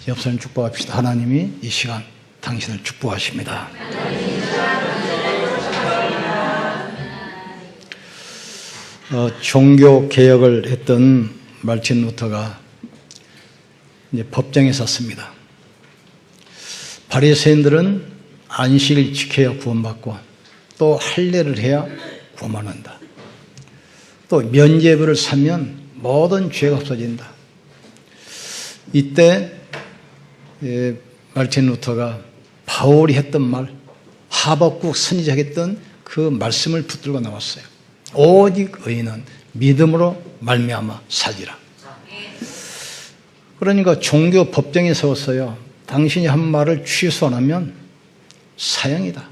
옆사람 축복합시다. 하나님이 이 시간 당신을 축복하십니다. 종교 개혁을 했던 말틴 루터가 이제 법정에 섰습니다. 바리새인들은 안식일 지켜야 구원받고 또 할례를 해야 구원받는다. 또 면죄부를 사면 모든 죄가 없어진다. 이때 말틴 루터가 바울이 했던 말, 하박국 선지자가 했던 그 말씀을 붙들고 나왔어요. 오직 의인은 믿음으로 말미암아 살리라. 그러니까 종교 법정에 세웠어요. 당신이 한 말을 취소 안 하면 사형이다.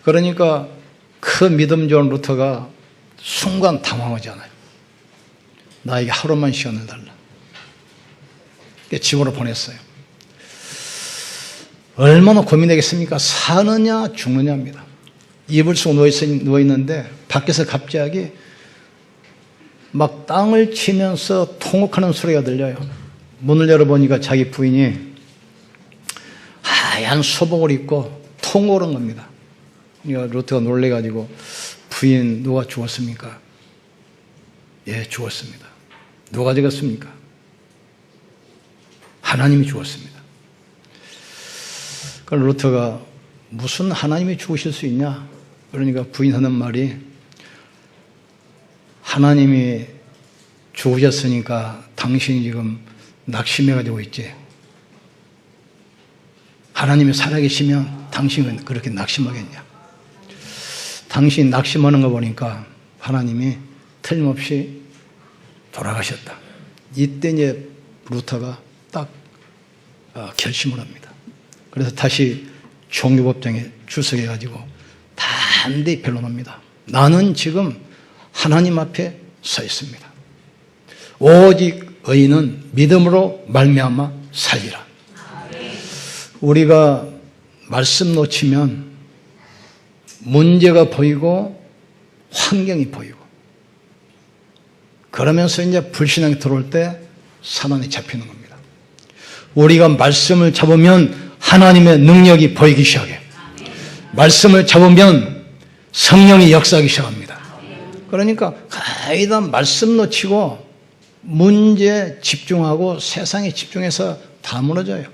그러니까 그 믿음 좋은 루터가 순간 당황하잖아요. 나에게 하루만 시간을 달라. 집으로 보냈어요. 얼마나 고민되겠습니까? 사느냐 죽느냐입니다. 이불 쓰고 누워있는데 밖에서 갑자기 막 땅을 치면서 통곡하는 소리가 들려요. 문을 열어보니까 자기 부인이 하얀 소복을 입고 통곡을 한 겁니다. 루터가 놀래가지고 부인 누가 죽었습니까? 예, 죽었습니다. 누가 죽었습니까? 하나님이 죽었습니다. 그럼 루터가 무슨 하나님이 죽으실 수 있냐? 그러니까 부인 하는 말이 하나님이 죽으셨으니까 당신이 지금 낙심해가지고 있지. 하나님이 살아계시면 당신은 그렇게 낙심하겠냐? 당신이 낙심하는 거 보니까 하나님이 틀림없이 돌아가셨다. 이때 이제 루터가 딱 결심을 합니다. 그래서 다시 종교법정에 출석해가지고 단대히 변론합니다. 나는 지금 하나님 앞에 서 있습니다. 오직 의인은 믿음으로 말미암아 살리라. 우리가 말씀 놓치면 문제가 보이고 환경이 보이고 그러면서 이제 불신앙이 들어올 때 사단이 잡히는 겁니다. 우리가 말씀을 잡으면 하나님의 능력이 보이기 시작해요. 말씀을 잡으면 성령이 역사하기 시작합니다. 그러니까 거의 다 말씀 놓치고 문제에 집중하고 세상에 집중해서 다 무너져요.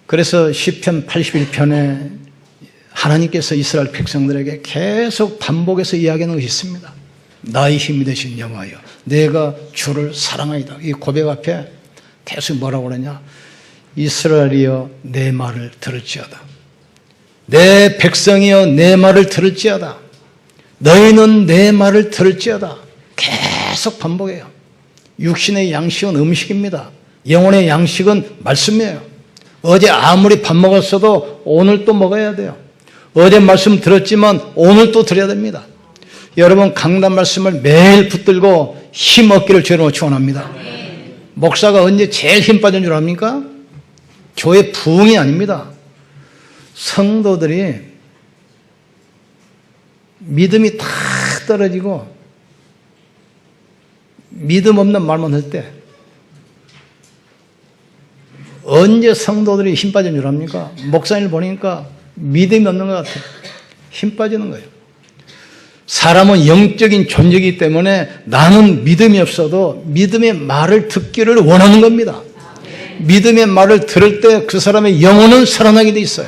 그래서 시편 81편에 하나님께서 이스라엘 백성들에게 계속 반복해서 이야기하는 것이 있습니다. 나의 힘이 되신 여호와여, 내가 주를 사랑하이다. 이 고백 앞에 계속 뭐라고 그러냐? 이스라엘이여 내 말을 들을지어다. 내 백성이여 내 말을 들을지어다. 너희는 내 말을 들을지어다. 계속 반복해요. 육신의 양식은 음식입니다. 영혼의 양식은 말씀이에요. 어제 아무리 밥 먹었어도 오늘 또 먹어야 돼요. 어제 말씀 들었지만 오늘 또 드려야 됩니다. 여러분 강단 말씀을 매일 붙들고 힘 얻기를 주로 축원합니다. 목사가 언제 제일 힘 빠진 줄 압니까? 교회 부흥이 아닙니다. 성도들이 믿음이 탁 떨어지고 믿음 없는 말만 할 때 언제 성도들이 힘 빠진 줄 압니까? 목사님을 보니까 믿음이 없는 것 같아요. 힘 빠지는 거예요. 사람은 영적인 존재이기 때문에 나는 믿음이 없어도 믿음의 말을 듣기를 원하는 겁니다. 믿음의 말을 들을 때 그 사람의 영혼은 살아나게 돼 있어요.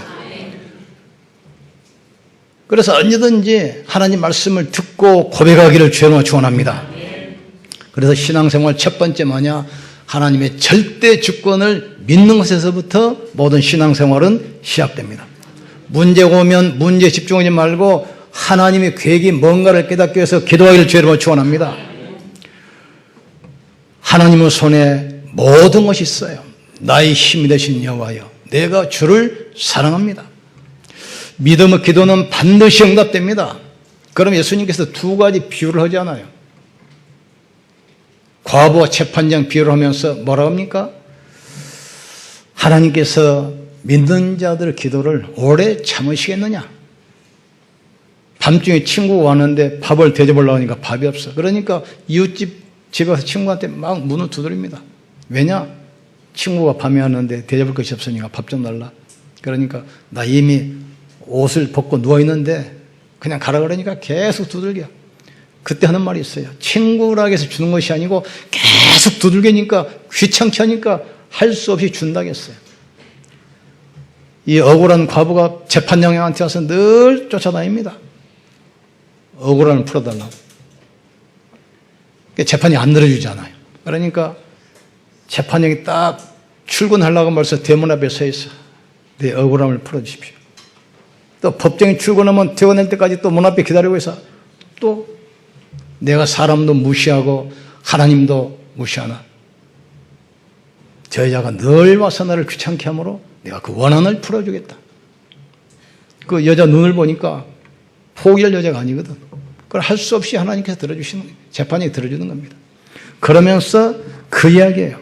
그래서 언제든지 하나님 말씀을 듣고 고백하기를 주여 축원합니다. 그래서 신앙생활 첫 번째 뭐냐? 하나님의 절대 주권을 믿는 것에서부터 모든 신앙생활은 시작됩니다. 문제가 오면 문제에 집중하지 말고 하나님의 계획이 뭔가를 깨닫기 위해서 기도하기를 주여 축원합니다. 하나님의 손에 모든 것이 있어요. 나의 힘이 되신 여호와여, 내가 주를 사랑합니다. 믿음의 기도는 반드시 응답됩니다. 그럼 예수님께서 두 가지 비유를 하지 않아요. 과부와 재판장 비유를 하면서 뭐라고 합니까? 하나님께서 믿는 자들 기도를 오래 참으시겠느냐? 밤중에 친구가 왔는데 밥을 대접하려고 하니까 밥이 없어. 그러니까 이웃집 집에 가서 친구한테 막 문을 두드립니다. 왜냐? 친구가 밤에 왔는데 대접할 것이 없으니까 밥 좀 달라. 그러니까 나 이미 옷을 벗고 누워있는데 그냥 가라 그러니까 계속 두들겨. 그때 하는 말이 있어요. 친구라고 해서 주는 것이 아니고 계속 두들기니까 귀찮게 하니까 할 수 없이 준다겠어요. 이 억울한 과부가 재판장한테 와서 늘 쫓아다닙니다. 억울함을 풀어달라고. 재판이 안 들어주잖아요. 그러니까 재판장이 딱 출근하려고 벌써 대문 앞에 서 있어. 내 억울함을 풀어주십시오. 또 법정이 출근하면 퇴근할 때까지 또 문 앞에 기다리고 있어. 또 내가 사람도 무시하고 하나님도 무시하나. 저 여자가 늘 와서 나를 귀찮게 하므로 내가 그 원한을 풀어주겠다. 그 여자 눈을 보니까 포기할 여자가 아니거든. 그걸 할 수 없이 하나님께서 들어주시는 거예요. 재판이 들어주는 겁니다. 그러면서 그 이야기예요.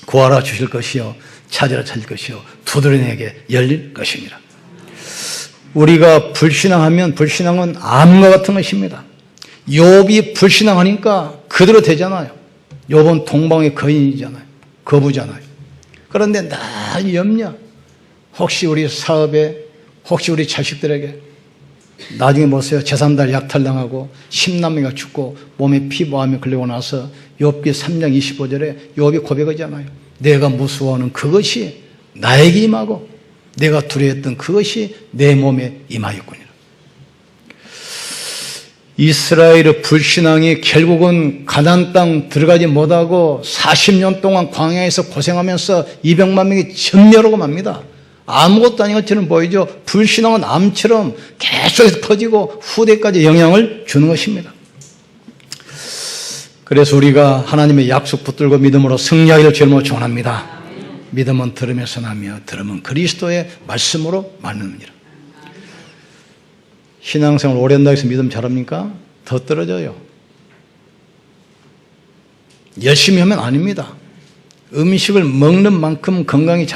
구하라 주실 것이요 찾으라 찾을 것이요 두드리는 이에게 열릴 것입니다. 우리가 불신앙하면 불신앙은 암과 같은 것입니다. 욥이 불신앙하니까 그대로 되잖아요. 욥은 동방의 거인이잖아요. 거부잖아요. 그런데 늘 염려. 혹시 우리 사업에, 혹시 우리 자식들에게 나중에 보세요. 제3달 약탈당하고 10남매가 죽고 몸에 피부암이 걸리고 나서 욥기 3장 25절에 욥이 고백하잖아요. 내가 무서워하는 그것이 나에게 임하고 내가 두려워했던 그것이 내 몸에 임하였구나. 이스라엘의 불신앙이 결국은 가나안 땅 들어가지 못하고 40년 동안 광야에서 고생하면서 200만 명이 전멸하고 맙니다. 아무것도 아닌 것처럼 보이죠. 불신앙은 암처럼 계속해서 퍼지고 후대까지 영향을 주는 것입니다. 그래서 우리가 하나님의 약속 붙들고 믿음으로 승리하기를 주님으로 축원합니다. 믿음은 들음에서 나며 들음은 그리스도의 말씀으로 말하느니라. 신앙생활 오래 한다고 해서 믿음 잘합니까? 더 떨어져요. 열심히 하면 아닙니다. 음식을 먹는 만큼 건강이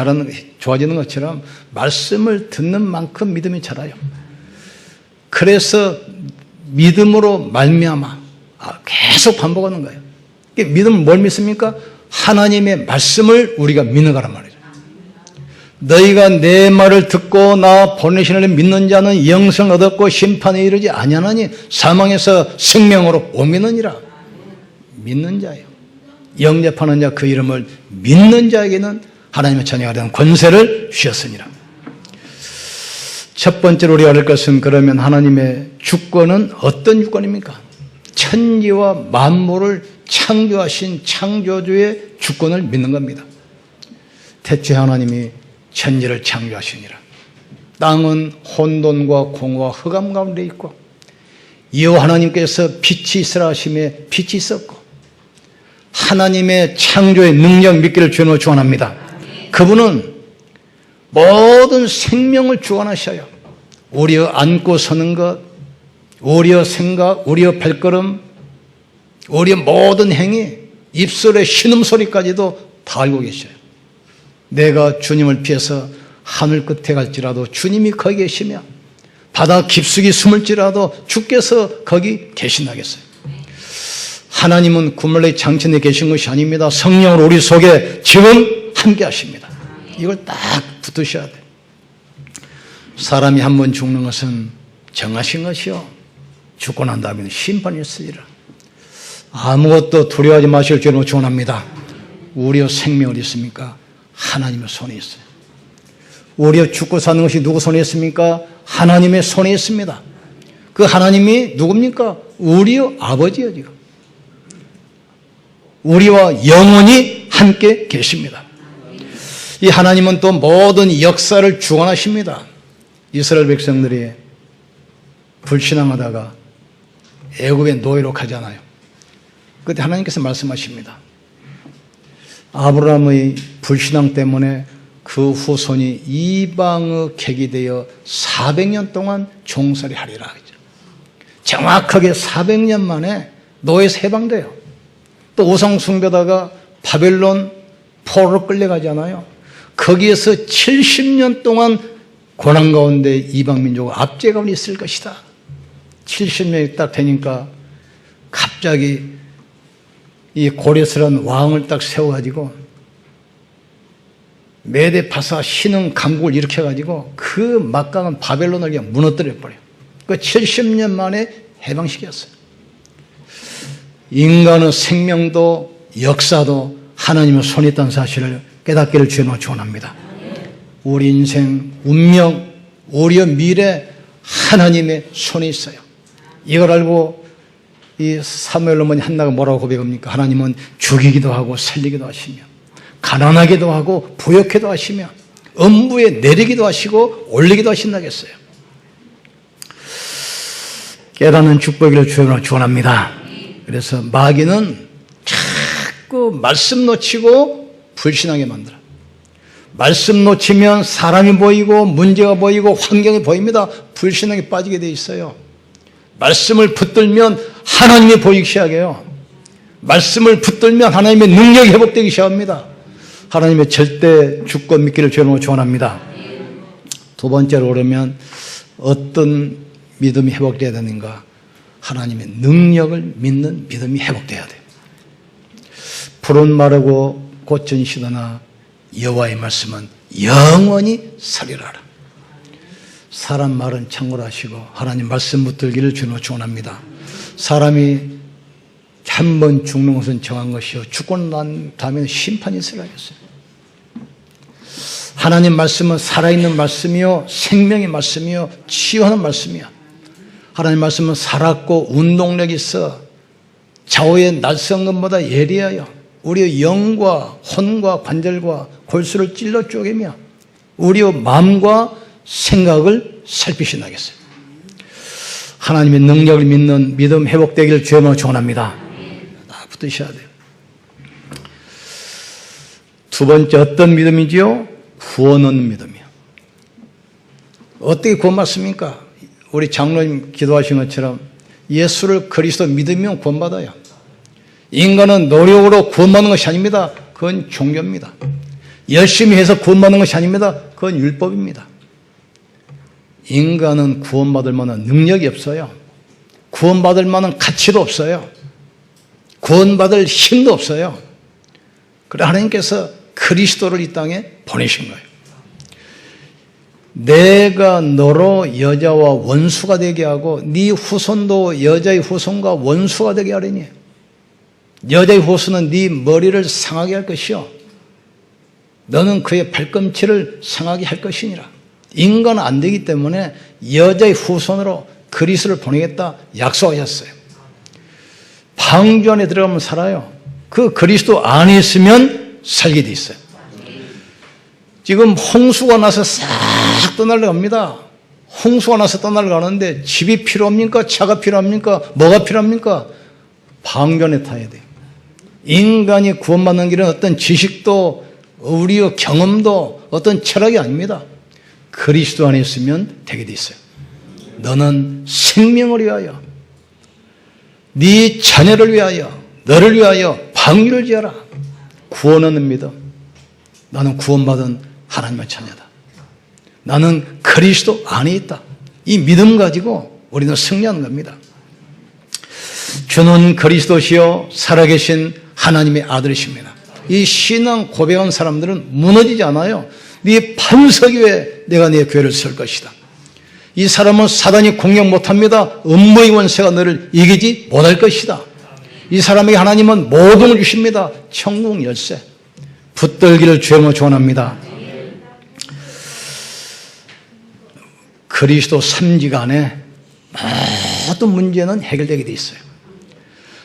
좋아지는 것처럼 말씀을 듣는 만큼 믿음이 자라요. 그래서 믿음으로 말미암아 계속 반복하는 거예요. 믿음은 뭘 믿습니까? 하나님의 말씀을 우리가 믿는 거란 말이죠. 너희가 내 말을 듣고 나 보내신 이를 믿는 자는 영생을 얻었고 심판에 이르지 아니하나니 사망에서 생명으로 옮기느니라. 믿는 자예요. 영접하는 자 그 이름을 믿는 자에게는 하나님의 자녀가 되는 권세를 주셨으니라. 첫 번째로 우리가 알 것은 그러면 하나님의 주권은 어떤 주권입니까? 천지와 만물을 창조하신 창조주의 주권을 믿는 겁니다. 태초에 하나님이 천지를 창조하시니라. 땅은 혼돈과 공허와 흑암 가운데 있고 여호와 하나님께서 빛이 있으라 하심에 빛이 있었고 하나님의 창조의 능력 믿기를 주님으로 축원합니다. 그분은 모든 생명을 주관하셔요. 우리의 앉고 서는 것, 우리의 생각, 우리의 발걸음, 우리의 모든 행위, 입술의 신음소리까지도 다 알고 계셔요. 내가 주님을 피해서 하늘 끝에 갈지라도 주님이 거기 계시며 바다 깊숙이 숨을지라도 주께서 거기 계신다겠어요. 하나님은 구물의 장천에 계신 것이 아닙니다. 성령으로 우리 속에 지금 함께 하십니다. 이걸 딱 붙으셔야 돼요. 사람이 한 번 죽는 것은 정하신 것이요 죽고 난 다음에는 심판이 있으리라. 아무것도 두려워하지 마실 줄로 축원합니다. 우리의 생명이 어디 있습니까? 하나님의 손에 있어요. 우리의 죽고 사는 것이 누구 손에 있습니까? 하나님의 손에 있습니다. 그 하나님이 누굽니까? 우리의 아버지요 지금. 우리와 영원히 함께 계십니다. 이 하나님은 또 모든 역사를 주관하십니다. 이스라엘 백성들이 불신앙하다가 애굽의 노예로 가잖아요. 그때 하나님께서 말씀하십니다. 아브라함의 불신앙 때문에 그 후손이 이방의 객이 되어 400년 동안 종살이 하리라. 정확하게 400년 만에 노예에서 해방돼요. 또 우상 숭배다가 바벨론 포로로 끌려가잖아요. 거기에서 70년 동안 고난 가운데 이방 민족은 압제감이 있을 것이다. 70년이 딱 되니까 갑자기 이 고려스러운 왕을 딱 세워가지고 메데 파사 신흥 강국을 일으켜가지고 그 막강한 바벨론을 그냥 무너뜨려버려요. 그 70년 만에 해방시켰어요. 인간의 생명도 역사도 하나님의 손에 있다는 사실을 깨닫기를 주님으로 축원합니다. 우리 인생, 운명, 우리의 미래 하나님의 손에 있어요. 이걸 알고 이 사무엘 어머니 한나가 뭐라고 고백합니까? 하나님은 죽이기도 하고 살리기도 하시며 가난하기도 하고 부욕해도 하시며 음부에 내리기도 하시고 올리기도 하신다겠어요. 깨닫는 축복을 주님으로 축원합니다. 그래서 마귀는 자꾸 말씀 놓치고 불신하게 만들어. 말씀 놓치면 사람이 보이고 문제가 보이고 환경이 보입니다. 불신하게 빠지게 돼 있어요. 말씀을 붙들면 하나님이 보이기 시작해요. 말씀을 붙들면 하나님의 능력이 회복되기 시작합니다. 하나님의 절대 주권 믿기를 주님으로 축원합니다. 두 번째로 오르면 어떤 믿음이 회복되어야 되는가? 하나님의 능력을 믿는 믿음이 회복되어야 돼요. 푸른 마르고 꽃은 시드나 여호와의 말씀은 영원히 살리라. 사람 말은 참고로 하시고 하나님 말씀 붙들기를 주님으로 축원합니다. 사람이 한 번 죽는 것은 정한 것이요 죽고 난 다음에는 심판이 있으라 하셨어요. 하나님 말씀은 살아있는 말씀이요 생명의 말씀이요 치유하는 말씀이요. 하나님 말씀은 살았고 운동력이 있어 좌우의 낯선 것보다 예리하여 우리의 영과 혼과 관절과 골수를 찔러 쪼개며 우리의 마음과 생각을 살피신다겠어요. 하나님의 능력을 믿는 믿음 회복되기를 주님으로 축원합니다. 다 붙으셔야 돼요. 두 번째 어떤 믿음이지요? 구원 얻는 믿음이요. 어떻게 구원받습니까? 우리 장로님 기도하신 것처럼 예수를 그리스도 믿으면 구원받아요. 인간은 노력으로 구원받는 것이 아닙니다. 그건 종교입니다. 열심히 해서 구원받는 것이 아닙니다. 그건 율법입니다. 인간은 구원받을 만한 능력이 없어요. 구원받을 만한 가치도 없어요. 구원받을 힘도 없어요. 그래 하나님께서 그리스도를 이 땅에 보내신 거예요. 내가 너로 여자와 원수가 되게 하고 네 후손도 여자의 후손과 원수가 되게 하리니 여자의 후손은 네 머리를 상하게 할 것이요 너는 그의 발꿈치를 상하게 할 것이니라. 인간은 안 되기 때문에 여자의 후손으로 그리스도를 보내겠다 약속하셨어요. 방주 안에 들어가면 살아요. 그 그리스도 안에 있으면 살게 돼 있어요. 지금 홍수가 나서 싹 떠날려갑니다. 홍수가 나서 떠날려가는데 집이 필요합니까? 차가 필요합니까? 뭐가 필요합니까? 방주 안에 타야 돼요. 인간이 구원받는 길은 어떤 지식도 우리의 경험도 어떤 철학이 아닙니다. 그리스도 안에 있으면 되게 돼 있어요. 너는 생명을 위하여 네 자녀를 위하여 너를 위하여 방위를 지어라. 구원 얻는 믿음. 나는 구원받은 하나님의 자녀다. 나는 그리스도 안에 있다. 이 믿음 가지고 우리는 승리하는 겁니다. 주는 그리스도시요 살아계신 하나님의 아들이십니다. 이 신앙 고백한 사람들은 무너지지 않아요. 네 반석 위에 내가 네 교회를 세울 것이다. 이 사람은 사단이 공격 못합니다. 음모의 원세가 너를 이기지 못할 것이다. 이 사람에게 하나님은 모든 걸 주십니다. 천국 열쇠. 붙들기를 주님으로 축원합니다. 그리스도 삼지가 안에 모든 문제는 해결되게 돼 있어요.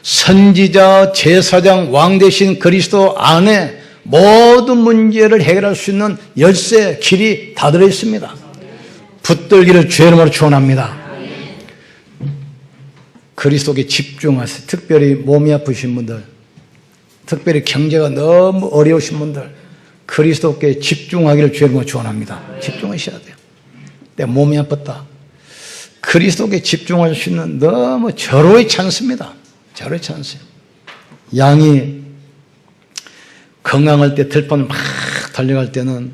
선지자, 제사장, 왕 대신 그리스도 안에 모든 문제를 해결할 수 있는 열쇠, 길이 다 들어 있습니다. 붙들기를 주의 이름으로 축원합니다. 그리스도께 집중하세요. 특별히 몸이 아프신 분들, 특별히 경제가 너무 어려우신 분들, 그리스도께 집중하기를 주의 이름으로 축원합니다. 집중하셔야 돼요. 내가 몸이 아팠다. 그리스도께 집중할 수 있는 너무 절호의 찬스입니다. 절호의 찬스. 양이 건강할 때 들판을 막 달려갈 때는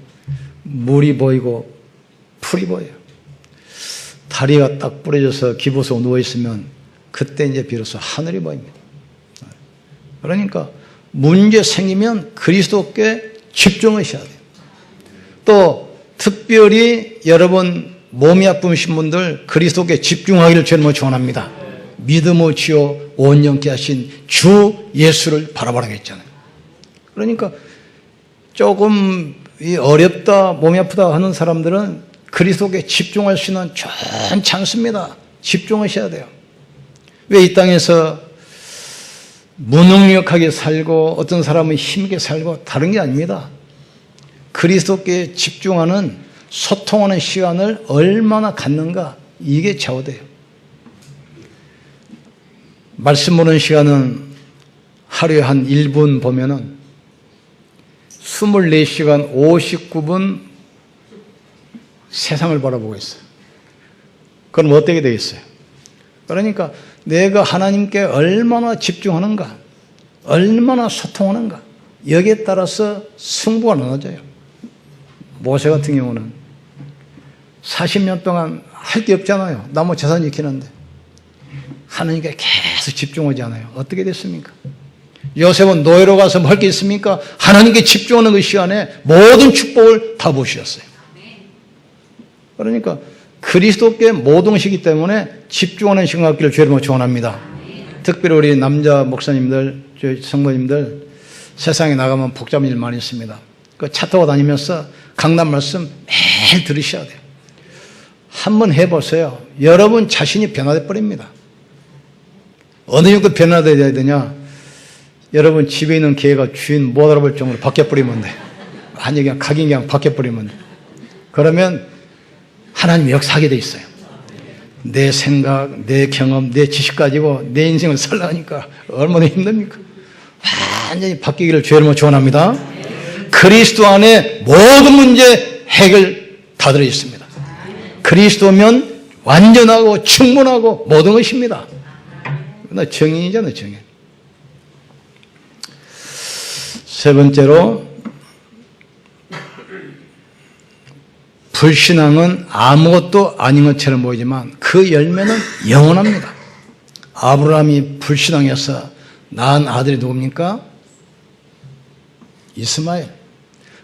물이 보이고 풀이 보여요. 다리가 딱 부러져서 기부서 누워있으면 그때 이제 비로소 하늘이 보입니다. 그러니까 문제 생기면 그리스도께 집중하셔야 돼요. 또 특별히 여러분 몸이 아프신 분들 그리스도께 집중하기를 주님으로 축원합니다. 믿음의 주요 온전케 하신 주 예수를 바라보라고 했잖아요. 그러니까 조금 어렵다, 몸이 아프다 하는 사람들은 그리스도께 집중할 수 있는 좋은 찬스입니다. 집중하셔야 돼요. 왜 이 땅에서 무능력하게 살고 어떤 사람은 힘있게 살고 다른 게 아닙니다. 그리스도께 집중하는 소통하는 시간을 얼마나 갖는가 이게 좌우돼요. 말씀 보는 시간은 하루에 한 1분 보면은 24시간 59분 세상을 바라보고 있어요. 그럼 어떻게 되겠어요? 그러니까 내가 하나님께 얼마나 집중하는가, 얼마나 소통하는가, 여기에 따라서 승부가 나눠져요. 모세 같은 경우는 40년 동안 할 게 없잖아요. 나무 재산 지키는데 하나님께 계속 집중하지 않아요. 어떻게 됐습니까? 요셉은 노예로 가서 뭐 할 게 있습니까? 하나님께 집중하는 그 시간에 모든 축복을 다 보셨어요. 그러니까 그리스도께 모동시기 때문에 집중하는 시간 갖기를 주님으로 축원합니다. 특별히 우리 남자 목사님들, 저희 성도님들 세상에 나가면 복잡한 일 많이 있습니다. 그 차 타고 다니면서 강단 말씀 매일 들으셔야 돼요. 한번 해보세요. 여러분 자신이 변화돼 버립니다. 어느 정도 변화돼야 되냐? 여러분 집에 있는 개가 주인 못 알아볼 정도로 바뀌어버리면 돼. 아니 그냥 각인 그냥 바뀌어버리면 돼. 그러면 하나님이 역사하게 돼 있어요. 내 생각, 내 경험, 내 지식 가지고 내 인생을 살라니까 얼마나 힘듭니까? 완전히 바뀌기를 주님으로 축원합니다. 그리스도 안에 모든 문제 해결 다 들어 있습니다. 그리스도면 완전하고 충분하고 모든 것입니다. 나 정인이잖아요, 정인. 세 번째로 불신앙은 아무것도 아닌 것처럼 보이지만 그 열매는 영원합니다. 아브라함이 불신앙해서 낳은 아들이 누굽니까? 이스마엘.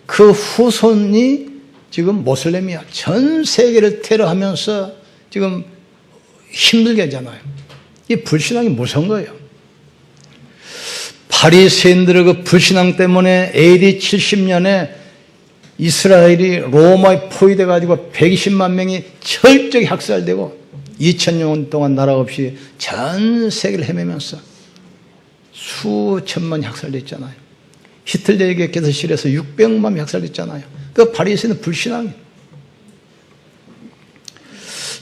그 후손이 지금 모슬렘이야. 전 세계를 테러하면서 지금 힘들게 하잖아요. 이 불신앙이 무서운 거예요. 바리새인들의 그 불신앙 때문에 AD 70년에 이스라엘이 로마에 포위돼 가지고 120만 명이 철저히 학살되고 2000년 동안 나라 없이 전 세계를 헤매면서 수천만이 학살됐잖아요. 히틀러에게 개서실에서 600만 명이 학살됐잖아요. 그 바리새인은 불신앙이에요.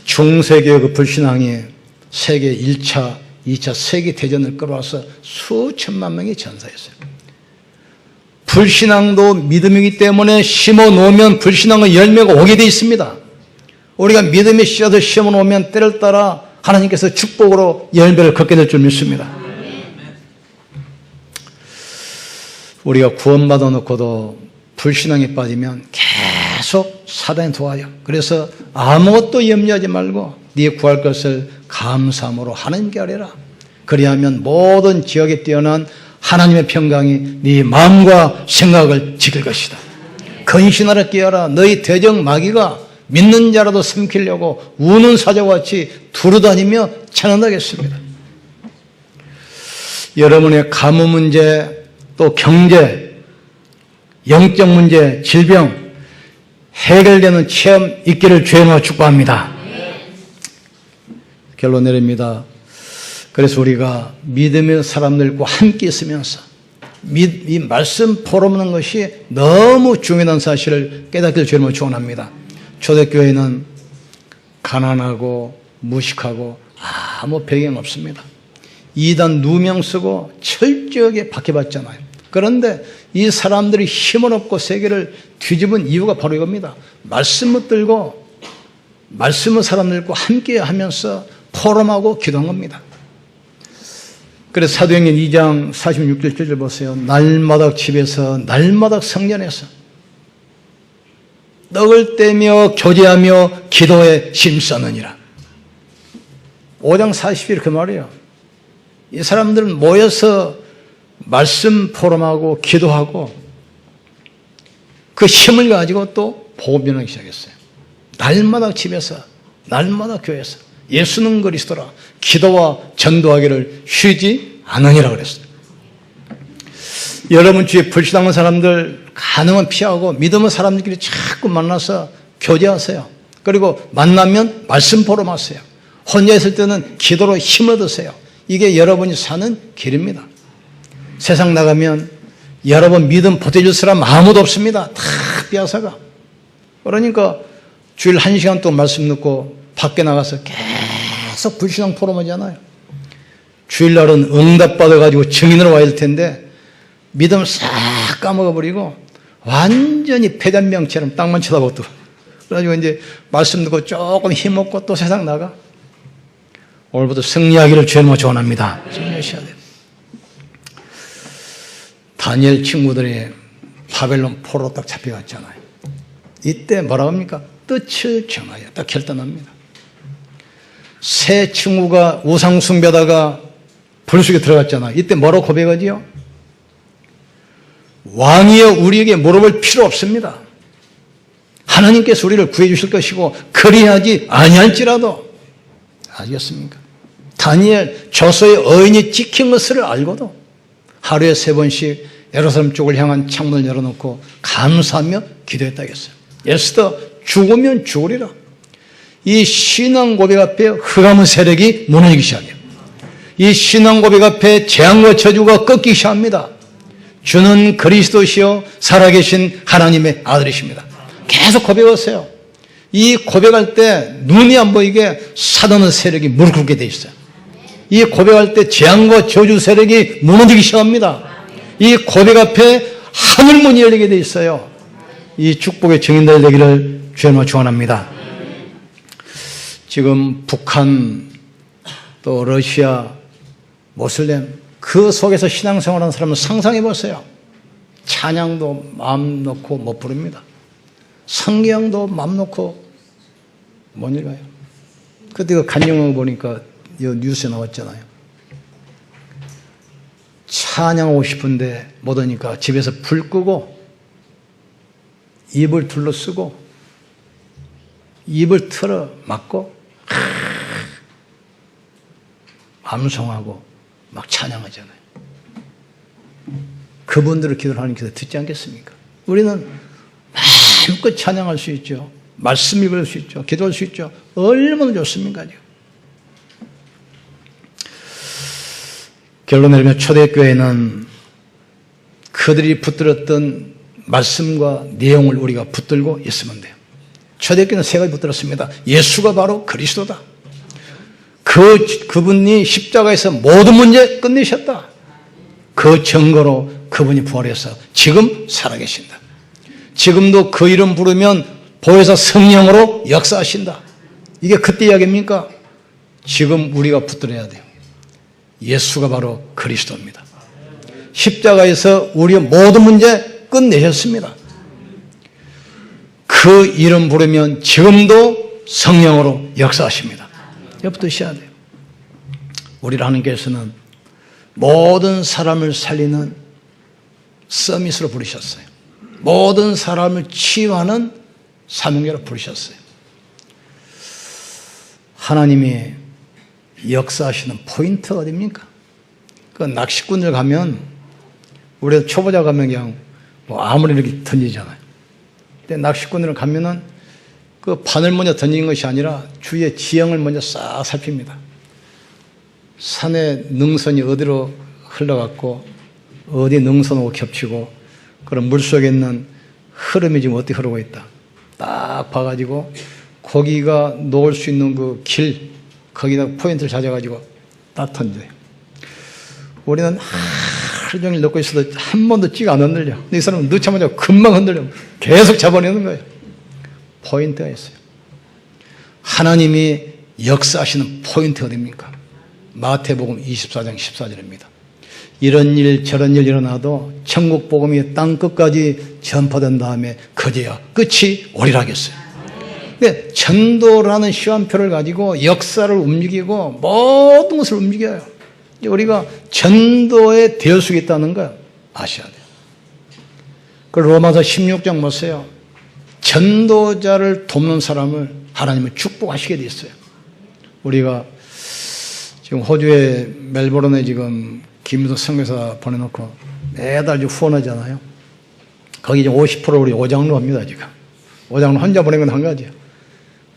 중세기의 그 불신앙이 세계 1차, 2차 세계대전을 끌어와서 수천만 명이 전사했어요. 불신앙도 믿음이기 때문에 심어 놓으면 불신앙의 열매가 오게 되어 있습니다. 우리가 믿음의 씨앗을 심어 놓으면 때를 따라 하나님께서 축복으로 열매를 걷게 될 줄 믿습니다. 우리가 구원받아 놓고도 불신앙에 빠지면 계속 사단이 도와요. 그래서 아무것도 염려하지 말고 네 구할 것을 감사함으로 하나님께 아뢰라. 그리하면 모든 지역에 뛰어난 하나님의 평강이 네 마음과 생각을 지킬 것이다. 근신하라 깨어라. 너희 대적 마귀가 믿는 자라도 삼키려고 우는 사자와 같이 두루다니며 찾아나겠습니다. 여러분의 가문 문제, 또 경제, 영적 문제, 질병 해결되는 체험 있기를 주님으로 축복합니다. 결론 내립니다. 그래서 우리가 믿음의 사람들과 함께 있으면서 이 말씀 포럼하는 것이 너무 중요한 사실을 깨닫기를 주님으로 축원합니다. 초대교회는 가난하고 무식하고 아무 배경 없습니다. 이단 누명 쓰고 철저하게 박해받잖아요. 그런데 이 사람들이 힘을 얻고 세계를 뒤집은 이유가 바로 이겁니다. 말씀을 들고 말씀을 사람들과 함께 하면서 포럼하고 기도한 겁니다. 그래서 사도행전 2장 46절 보세요. 날마다 집에서 날마다 성전에서 떡을 떼며 교제하며 기도에 힘쓰느니라. 5장 40일 그 말이에요. 이 사람들은 모여서 말씀 포럼하고 기도하고 그 힘을 가지고 또 복음 전하기 시작했어요. 날마다 집에서, 날마다 교회에서 예수는 그리스도라 기도와 전도하기를 쉬지 않으니라 그랬어요. 여러분 주위에 불신앙한 사람들 가능한 피하고 믿음의 사람들끼리 자꾸 만나서 교제하세요. 그리고 만나면 말씀 포럼하세요. 혼자 있을 때는 기도로 힘을 얻으세요. 이게 여러분이 사는 길입니다. 세상 나가면 여러분 믿음 보태줄 사람 아무도 없습니다. 다 빼앗아가. 그러니까 주일 1시간 동안 말씀 듣고 밖에 나가서 계속 불신앙 포럼하잖아요. 주일날은 응답받아가지고 증인으로 와야 될 텐데 믿음 싹 까먹어버리고 완전히 폐단명처럼 땅만 쳐다보고 그래가지고 이제 말씀 듣고 조금 힘없고 또 세상 나가. 오늘부터 승리하기를 주님으로 축원합니다. 승리하셔야 돼요. 다니엘 친구들이 바벨론 포로로 딱 잡혀갔잖아요. 이때 뭐라고 합니까? 뜻을 정하여 딱 결단합니다. 새 친구가 우상 숭배하다가 불 속에 들어갔잖아요. 이때 뭐라고 고백하지요? 왕이여 우리에게 물어볼 필요 없습니다. 하나님께서 우리를 구해 주실 것이고 그리하지 아니할지라도. 아시겠습니까? 다니엘 저소의 어인이 지킨 것을 알고도 하루에 3번씩 예루살렘 쪽을 향한 창문을 열어놓고 감사하며 기도했다겠어요. 에스더 죽으면 죽으리라. 이 신앙 고백 앞에 흑암의 세력이 무너지기 시작해요. 이 신앙 고백 앞에 재앙과 저주가 꺾이기 시작합니다. 주는 그리스도시요 살아계신 하나님의 아들이십니다. 계속 고백하세요. 이 고백할 때 눈이 안 보이게 사단의 세력이 무릎 꿇게 돼 있어요. 이 고백할 때 재앙과 저주 세력이 무너지기 시작합니다. 이 고백 앞에 하늘문이 열리게 돼 있어요. 이 축복의 증인들 되기를 주님으로 축원합니다. 지금 북한 또 러시아 모슬렘 그 속에서 신앙생활하는 사람은 상상해 보세요. 찬양도 마음 놓고 못 부릅니다. 성경도 마음 놓고 못 읽어요. 그때 그 간영을 보니까 뉴스에 나왔잖아요. 찬양하고 싶은데 못 오니까 집에서 불 끄고 입을 둘러쓰고 입을 틀어 막고 암송하고 막 찬양하잖아요. 그분들을 기도를 하는 기도 듣지 않겠습니까? 우리는 마음껏 찬양할 수 있죠. 말씀 읽을 수 있죠. 기도할 수 있죠. 얼마나 좋습니까? 결론 내리면 초대교회는 그들이 붙들었던 말씀과 내용을 우리가 붙들고 있으면 돼요. 초대교회는 3가지 붙들었습니다. 예수가 바로 그리스도다. 그분이 십자가에서 모든 문제 끝내셨다. 그 증거로 그분이 부활해서 지금 살아계신다. 지금도 그 이름 부르면 보혜사 성령으로 역사하신다. 이게 그때 이야기입니까? 지금 우리가 붙들어야 돼요. 예수가 바로 그리스도입니다. 십자가에서 우리의 모든 문제 끝내셨습니다. 그 이름 부르면 지금도 성령으로 역사하십니다. 붙드셔야 돼요. 우리를 하나님께서는 모든 사람을 살리는 서밋으로 부르셨어요. 모든 사람을 치유하는 사명자로 부르셨어요. 하나님이 역사하시는 포인트가 어디입니까? 그 낚시꾼들 가면 우리가 초보자 가면 그냥 뭐 아무리 이렇게 던지잖아요. 근데 낚시꾼들 가면은 그 바늘 먼저 던지는 것이 아니라 주위의 지형을 먼저 싹 살핍니다. 산의 능선이 어디로 흘러갔고 어디 능선하고 겹치고 그런 물속에 있는 흐름이 지금 어떻게 흐르고 있다. 딱 봐가지고 고기가 놓을 수 있는 그 길 거기다 포인트를 찾아가지고 딱 던져요. 우리는 하루 종일 넣고 있어도 한 번도 찌가 안 흔들려. 근데 이 사람은 넣자마자 금방 흔들려. 계속 잡아내는 거예요. 포인트가 있어요. 하나님이 역사하시는 포인트가 어딥니까? 마태복음 24장 14절입니다. 이런 일 저런 일 일어나도 천국 복음이 땅 끝까지 전파된 다음에 그제야 끝이 오리라 하겠어요. 근데 전도라는 시간표를 가지고 역사를 움직이고 모든 것을 움직여요. 우리가 전도의 대열속에 있다는 걸 아셔야 돼요. 그 로마서 16장 보세요. 전도자를 돕는 사람을 하나님은 축복하시게 돼 있어요. 우리가 지금 호주의 멜버른에 지금 김유도 선교사 보내놓고 매달 후원하잖아요. 거기 이제 50% 우리 오장로 합니다, 지금. 오장로 혼자 보낸 건 한 가지예요.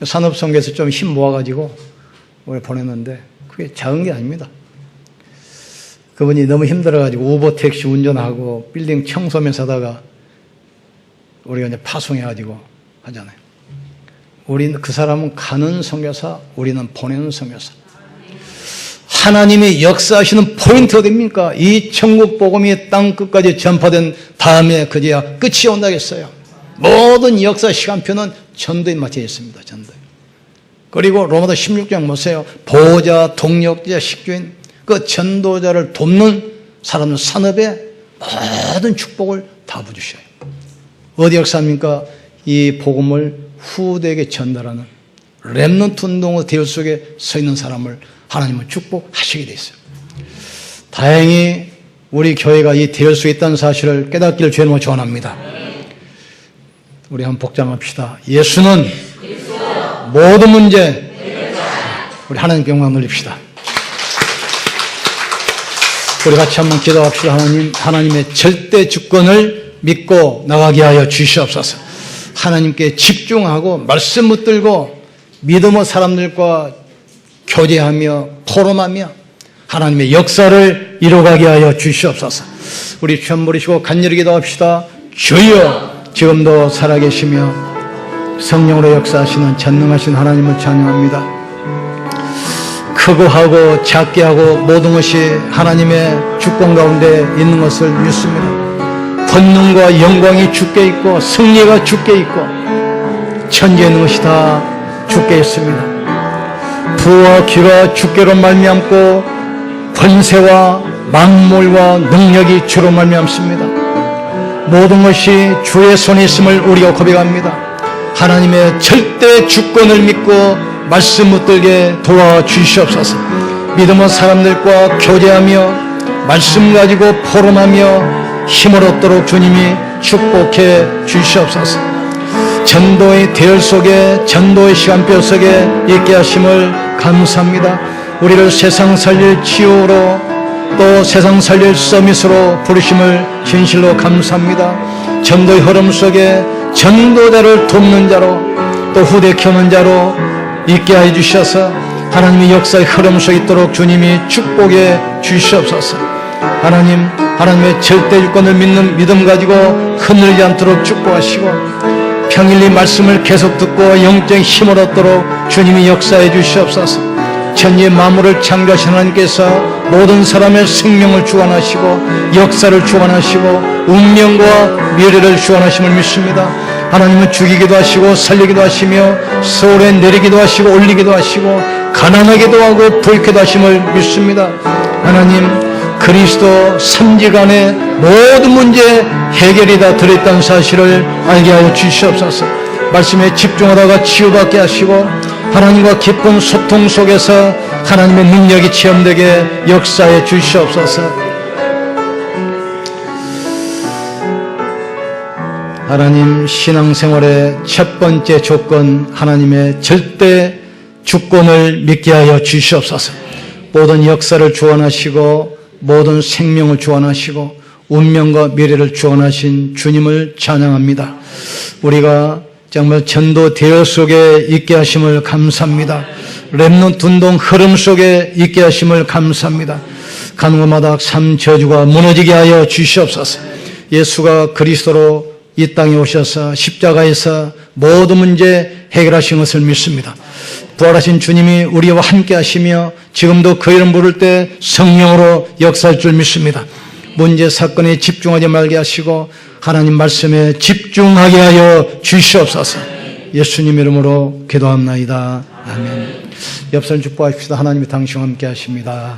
산업선교에서 좀 힘 모아가지고 우리 보냈는데 그게 작은 게 아닙니다. 그분이 너무 힘들어가지고 우버 택시 운전하고 빌딩 청소하면서 하다가 우리가 이제 파송해가지고 하잖아요. 우리는 그 사람은 가는 선교사, 우리는 보내는 선교사. 하나님이 역사하시는 포인트가 됩니까? 이 천국 복음이 땅 끝까지 전파된 다음에 그제야 끝이 온다겠어요. 모든 역사 시간표는 전도에 맞춰 있습니다. 전도에. 그리고 로마서 16장 보세요. 보호자, 동력자, 식주인 그 전도자를 돕는 사람은 산업에 모든 축복을 다 부주셔요. 어디 역사입니까? 이 복음을 후대에게 전달하는 렘넌트 운동의 대열 속에 서 있는 사람을 하나님은 축복하시게 돼 있어요. 다행히 우리 교회가 이 대열 속에 있다는 사실을 깨닫기를 주님으로 축원합니다. 우리 한번 복장합시다. 예수는 모든 문제 우리 하나님께 영광 돌립시다. 우리 같이 한번 기도합시다. 하나님의 절대 주권을 믿고 나가게 하여 주시옵소서. 하나님께 집중하고 말씀 붙들고 믿음의 사람들과 교제하며 포럼하며 하나님의 역사를 이루어가게 하여 주시옵소서. 우리 주 부르시고 간절히 기도합시다. 주여, 지금도 살아계시며 성령으로 역사하시는 전능하신 하나님을 찬양합니다. 크고 하고 작게 하고 모든 것이 하나님의 주권 가운데 있는 것을 믿습니다. 권능과 영광이 주께 있고 승리가 주께 있고 천지에 있는 것이 다 주께 있습니다. 부와 귀가 주께로 말미암고 권세와 만물과 능력이 주로 말미암습니다. 모든 것이 주의 손에 있음을 우리가 고백합니다. 하나님의 절대 주권을 믿고 말씀 붙들게 도와주시옵소서. 믿음의 사람들과 교제하며 말씀 가지고 포럼하며 힘을 얻도록 주님이 축복해 주시옵소서. 전도의 대열 속에 전도의 시간표 속에 있게 하심을 감사합니다. 우리를 세상 살릴 치유로 또 세상 살릴 서밋으로 부르심을 진실로 감사합니다. 전도의 흐름 속에 전도자를 돕는 자로 또 후대 켜는 자로 있게 해 주셔서 하나님의 역사의 흐름 속에 있도록 주님이 축복해 주시옵소서. 하나님의 절대 주권을 믿는 믿음 가지고 흔들리지 않도록 축복하시고 평일리 말씀을 계속 듣고 영적인 힘을 얻도록 주님이 역사해 주시옵소서. 천지의 만물을 창조하신 하나님께서 모든 사람의 생명을 주관하시고 역사를 주관하시고 운명과 미래를 주관하심을 믿습니다. 하나님은 죽이기도 하시고 살리기도 하시며 서울에 내리기도 하시고 올리기도 하시고 가난하게도 하고 부익게도 하심을 믿습니다. 하나님 그리스도 삼지간의 모든 문제 해결이 다 들어있다는 사실을 알게 하여 주시옵소서. 말씀에 집중하다가 치유받게 하시고 하나님과 깊은 소통 속에서 하나님의 능력이 체험되게 역사해 주시옵소서. 하나님 신앙생활의 첫 번째 조건 하나님의 절대 주권을 믿게 하여 주시옵소서. 모든 역사를 주관하시고 모든 생명을 주관하시고 운명과 미래를 주관하신 주님을 찬양합니다. 우리가 정말 전도 대여 속에 있게 하심을 감사합니다. 렘넌트 운동 흐름 속에 있게 하심을 감사합니다. 가는곳 마다 삶 저주가 무너지게 하여 주시옵소서. 예수가 그리스도로 이 땅에 오셔서 십자가에서 모든 문제 해결하신 것을 믿습니다. 부활하신 주님이 우리와 함께 하시며 지금도 그 이름 부를 때 성령으로 역사할 줄 믿습니다. 문제 사건에 집중하지 말게 하시고 하나님 말씀에 집중하게 하여 주시옵소서. 예수님 이름으로 기도합나이다. 아멘. 옆선 축복하십시다. 하나님이 당신과 함께 하십니다.